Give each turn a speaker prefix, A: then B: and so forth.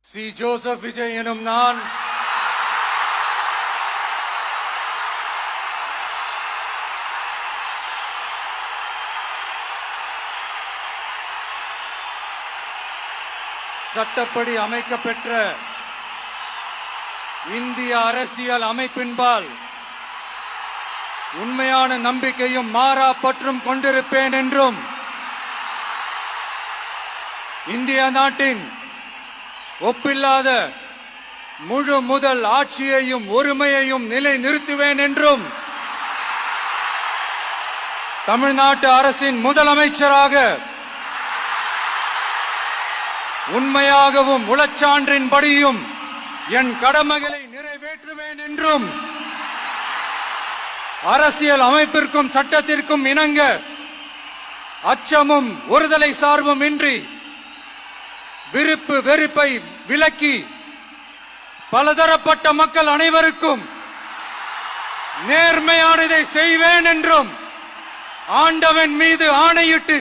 A: C. Joseph Vijay எனும் நான் சட்டப்படி அமைக்கப்பெற்ற இந்திய அரசியல் அமைப்பின்பால் உண்மையான நம்பிக்கையும் மாறா பற்றும் கொண்டிருப்பேன் என்றும் இந்திய நாட்டின் ஒப்பில்லாத முழு முதல் ஆட்சியையும் ஒருமையையும் நிலைநிறுத்துவேன் என்றும் தமிழ்நாட்டு அரசின் முதலமைச்சராக உண்மையாகவும் உளச்சான்றின்படியும் என் கடமைகளை நிறைவேற்றுவேன் என்றும் அரசியல் அமைப்பிற்கும் சட்டத்திற்கும் இணங்க அச்சமும் ஒருதலை சார்பும் இன்றி விருப்பு வெறுப்பை விலக்கி பலதரப்பட்ட மக்கள் அனைவருக்கும் நேர்மையானதை செய்வேன் என்றும் ஆண்டவன் மீது ஆணையிட்டு